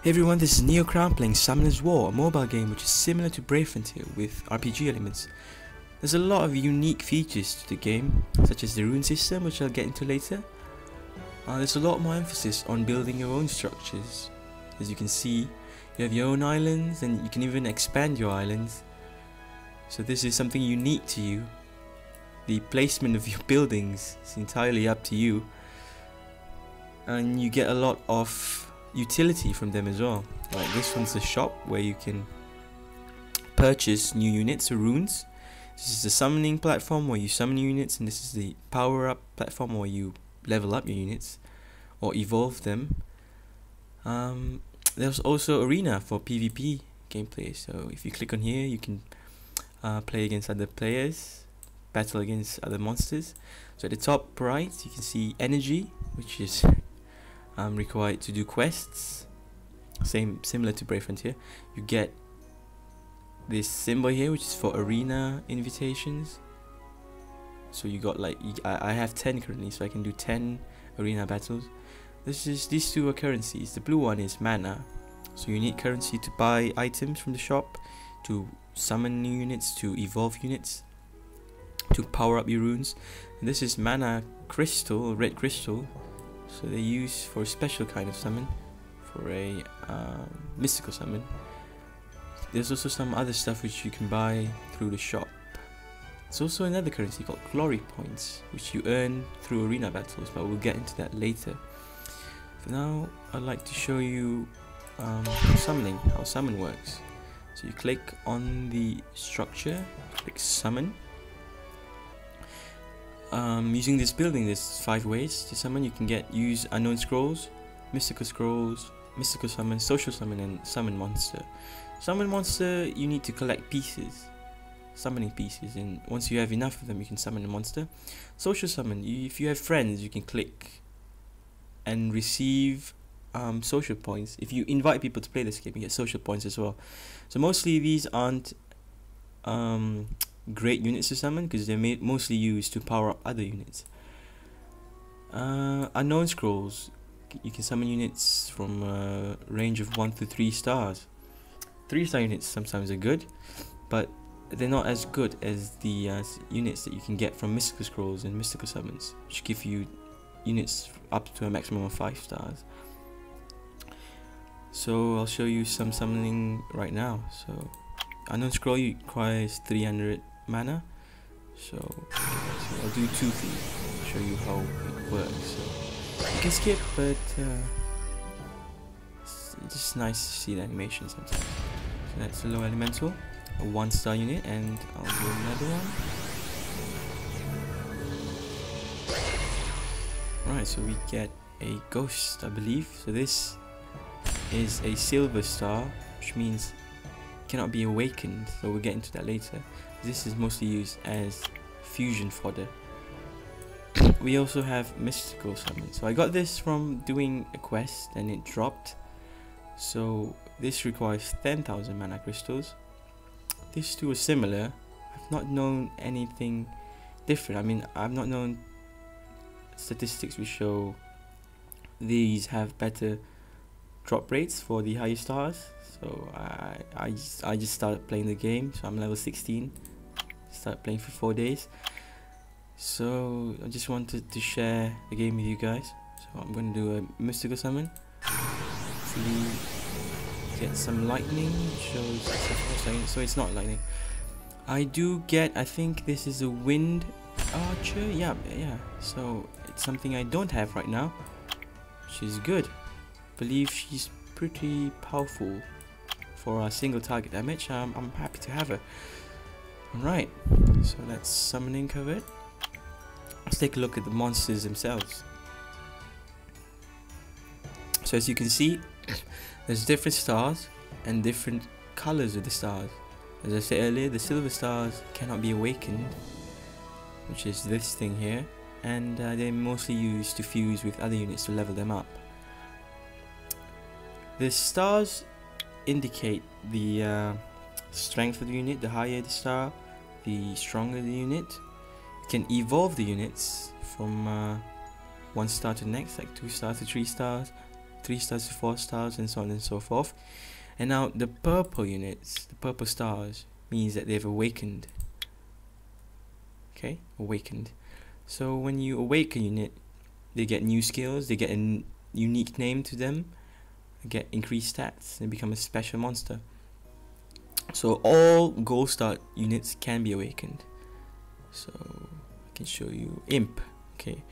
Hey everyone, this is neoCrown playing Summoner's War, a mobile game which is similar to Brave Frontier with RPG elements. There's a lot of unique features to the game, such as the rune system, which I'll get into later. There's a lot more emphasis on building your own structures. As you can see, you have your own islands and you can even expand your islands. So this is something unique to you. The placement of your buildings is entirely up to you. And you get a lot of utility from them as well. Like this one's a shop where you can purchase new units or runes. This is the summoning platform where you summon units, and this is the power up platform where you level up your units or evolve them. There's also arena for PvP gameplay, so if you click on here you can play against other players, battle against other monsters. So at the top right you can see energy, which is required to do quests, similar to Brave Frontier. You get this symbol here which is for arena invitations. So you got like, I have 10 currently, so I can do 10 arena battles. These two are currencies. The blue one is mana, so you need currency to buy items from the shop, to summon new units, to evolve units, to power up your runes. And this is mana crystal, red crystal. So they use for a special kind of summon, for a mystical summon. There's also some other stuff which you can buy through the shop. There's also another currency called glory points, which you earn through arena battles, but we'll get into that later. For now, I'd like to show you how summon works. So you click on the structure, click summon. Using this building, there's 5 ways to summon. You can use unknown scrolls, mystical summon, social summon, and summon monster. Summon monster, you need to collect pieces, summoning pieces, and once you have enough of them you can summon a monster. Social summon, if you have friends you can click and receive social points. If you invite people to play this game you get social points as well. So mostly these aren't great units to summon because they're mostly used to power up other units. Unknown scrolls, you can summon units from a range of 1 to 3 stars. 3-star units sometimes are good, but they're not as good as the units that you can get from mystical scrolls and mystical summons, which give you units up to a maximum of 5 stars. So I'll show you some summoning right now. So unknown scroll requires 300 mana, so I'll do 2 for you, show you how it works. So you can skip, but it's just nice to see the animation sometimes. So that's a low elemental, a 1-star unit, and I'll do another one. Right, so we get a ghost, I believe. So this is a silver star, which means cannot be awakened, so we'll get into that later. This is mostly used as fusion fodder. We also have mystical summon. So I got this from doing a quest and it dropped. So this requires 10,000 mana crystals. These two are similar. I've not known anything different. I mean, I've not known statistics which show these have better drop rates for the higher stars. So I just started playing the game, so I'm level 16. Started playing for 4 days. So I just wanted to share the game with you guys. So I'm going to do a mystical summon. Hopefully get some lightning. Shows so it's not lightning. I do get, I think this is a wind archer. Yeah. So it's something I don't have right now, which is good. I believe she's pretty powerful for a single target damage. I'm happy to have her. Alright, so that's summoning covered. Let's take a look at the monsters themselves. So as you can see, there's different stars and different colors of the stars. As I said earlier, the silver stars cannot be awakened, which is this thing here, and they're mostly used to fuse with other units to level them up. The stars indicate the strength of the unit. The higher the star, the stronger the unit. You can evolve the units from 1 star to the next, like 2 stars to 3 stars, 3 stars to 4 stars, and so on and so forth. And now the purple units, the purple stars, means that they've awakened. Okay, awakened. So when you awaken unit, they get new skills, they get a unique name to them, they get increased stats, they become a special monster. So all gold star units can be awakened. So I can show you imp. Okay,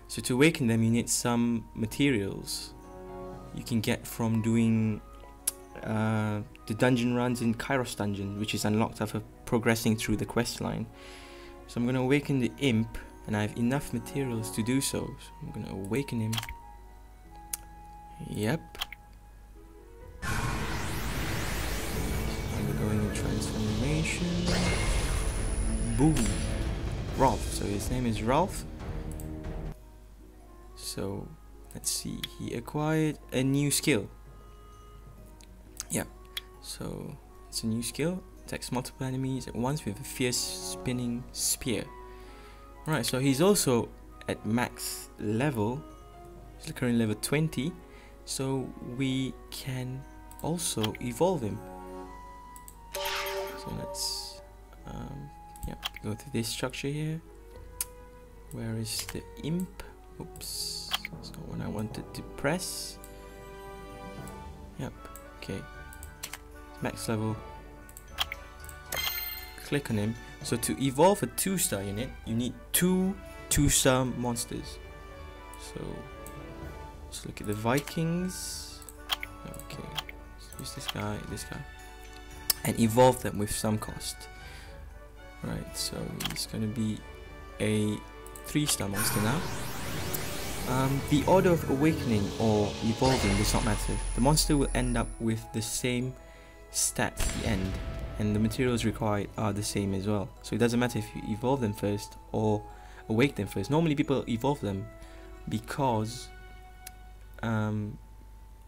so to awaken them you need some materials you can get from doing the dungeon runs in Kairos dungeon, which is unlocked after progressing through the quest line. So I'm going to awaken the imp, and I have enough materials to do so. So I'm going to awaken him. Yep. I'm going in transformation. Boom. Ralph. So his name is Ralph. So let's see. He acquired a new skill. Yep. So it's a new skill. Attacks multiple enemies at once with a fierce spinning spear. Right, so he's also at max level. He's currently level 20. So we can also evolve him. So let's go to this structure here. Where is the imp? Oops, that's not what I wanted to press. Yep, okay. Max level. Click on him. So to evolve a 2-star unit, you need 2 2-star monsters. So let's look at the Vikings. Okay, let's use this guy, and evolve them with some cost. Right, so he's gonna be a 3-star monster now. The order of awakening or evolving does not matter. The monster will end up with the same stat at the end, and the materials required are the same as well. So it doesn't matter if you evolve them first or awake them first. Normally people evolve them because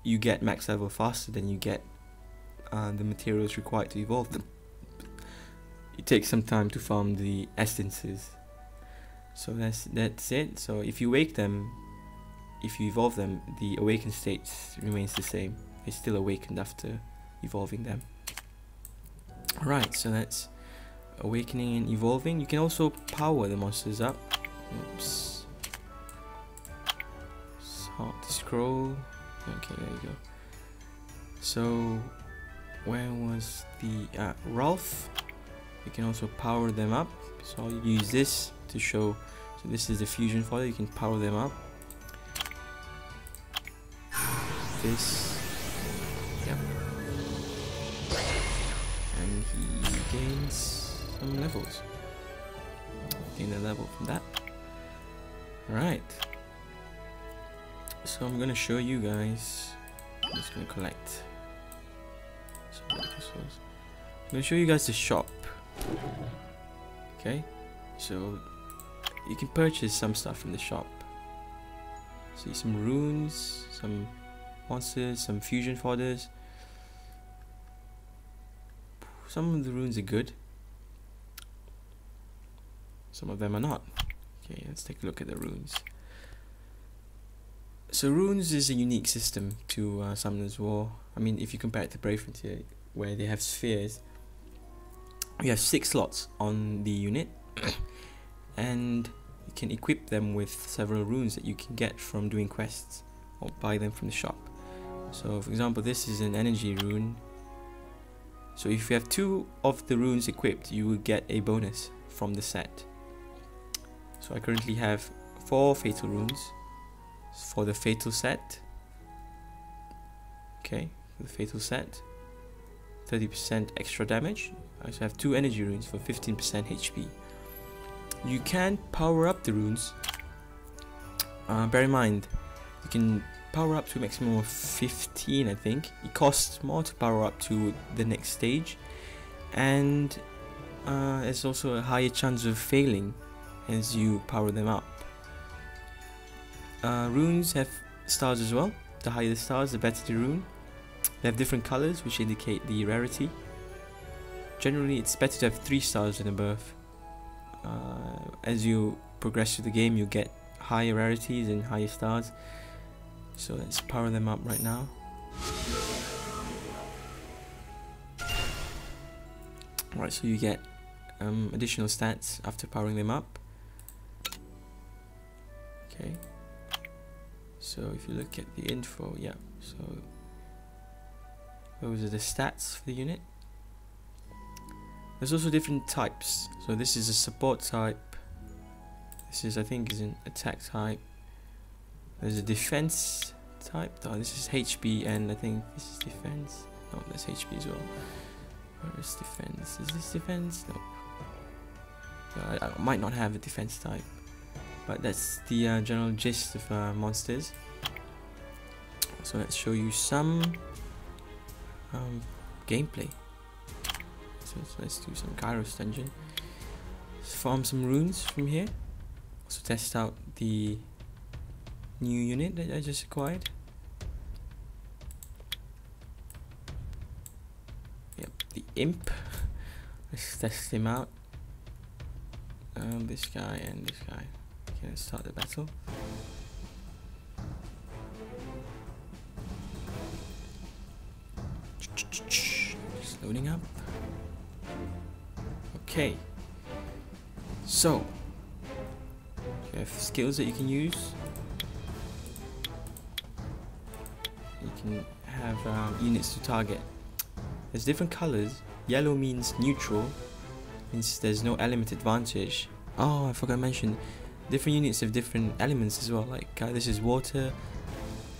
you get max level faster than you get the materials required to evolve them. It takes some time to farm the essences. So that's it. So if you wake them, if you evolve them, the awakened state remains the same. It's still awakened after evolving them. Right, so that's awakening and evolving. You can also power the monsters up. Oops. It's hard to scroll. Okay, there you go. So where was the Ralph? You can also power them up. So I'll use this to show. So this is the fusion fodder. You can power them up. This, yep. And he gains some levels. Gain a level from that. Right. So I'm gonna show you guys. I'm just gonna collect. I'm gonna show you guys the shop. Okay, so you can purchase some stuff from the shop. See some runes, some monsters, some fusion fodders. Some of the runes are good, some of them are not. Okay, let's take a look at the runes. So runes is a unique system to Summoner's War. I mean, if you compare it to Brave Frontier, where they have spheres, we have 6 slots on the unit, and you can equip them with several runes that you can get from doing quests or buy them from the shop. So for example, this is an energy rune. So if you have 2 of the runes equipped, you will get a bonus from the set. So I currently have 4 fatal runes for the fatal set. Okay, for the fatal set, 30% extra damage. I also have 2 energy runes for 15% HP. You can power up the runes. Bear in mind, you can power up to a maximum of 15, I think. It costs more to power up to the next stage, and there's also a higher chance of failing as you power them up. Runes have stars as well. The higher the stars, the better the rune. They have different colors which indicate the rarity. Generally, it's better to have 3 stars and above. As you progress through the game, you get higher rarities and higher stars. So let's power them up right now. Alright, so you get additional stats after powering them up. Okay. So if you look at the info, yeah, so those are the stats for the unit. There's also different types. So this is a support type. This is, I think, is an attack type. There's a defense type. Oh, this is HP, and I think this is defense. No, that's HP as well. Where is defense? Is this defense? No. I might not have a defense type, but that's the general gist of monsters. So let's show you some gameplay. So let's do some Kairos dungeon. Let's farm some runes from here. Also test out the new unit that I just acquired. Yep, the imp. Let's test him out. This guy and this guy. Okay, let's start the battle. Just loading up. Okay. So you have skills that you can use. You can have units to target. There's different colors. Yellow means neutral, means there's no element advantage. Oh, I forgot to mention, different units have different elements as well. Like this is water,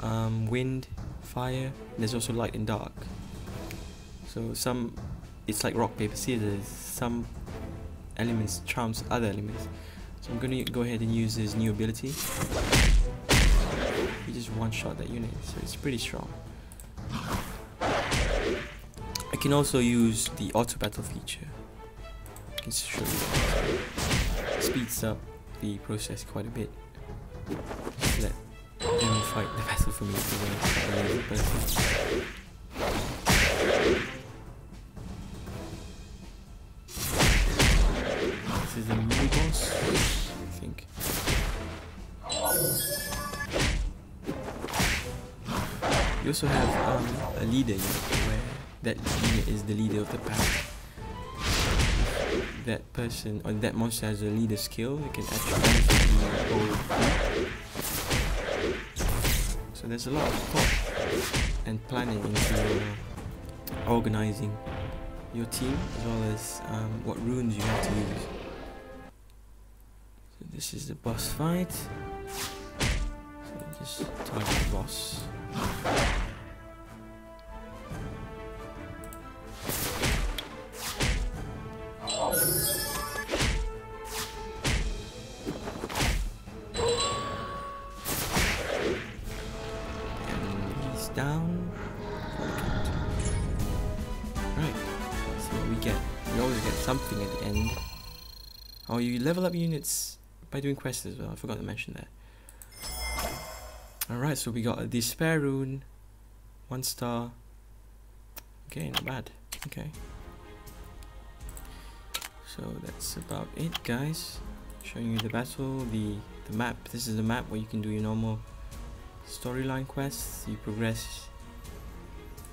wind, fire. There's also light and dark. So some, it's like rock paper scissors. Some elements trumps other elements. So I'm gonna go ahead and use his new ability. He just one-shot that unit, so it's pretty strong. I can also use the auto battle feature. I can show you. Speeds up the process quite a bit. Just let them fight the battle for me. This is a mini boss, I think. You also have a leader unit where that unit is the leader of the pack. That person or that monster has a leader skill, you can actually benefit the whole group. So there's a lot of thought and planning into organizing your team, as well as what runes you have to use. So this is the boss fight. So just target the boss. Down. Right. So we get. We always get something at the end. Oh, you level up units by doing quests as well. I forgot to mention that. Alright, so we got a despair rune, 1 star. Okay, not bad. Okay. So that's about it, guys. Showing you the battle, the map. This is the map where you can do your normal storyline quests. You progress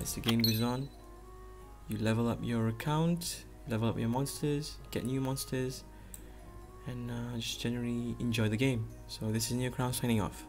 as the game goes on. You level up your account, level up your monsters, get new monsters, and just generally enjoy the game. So this is neoCrown signing off.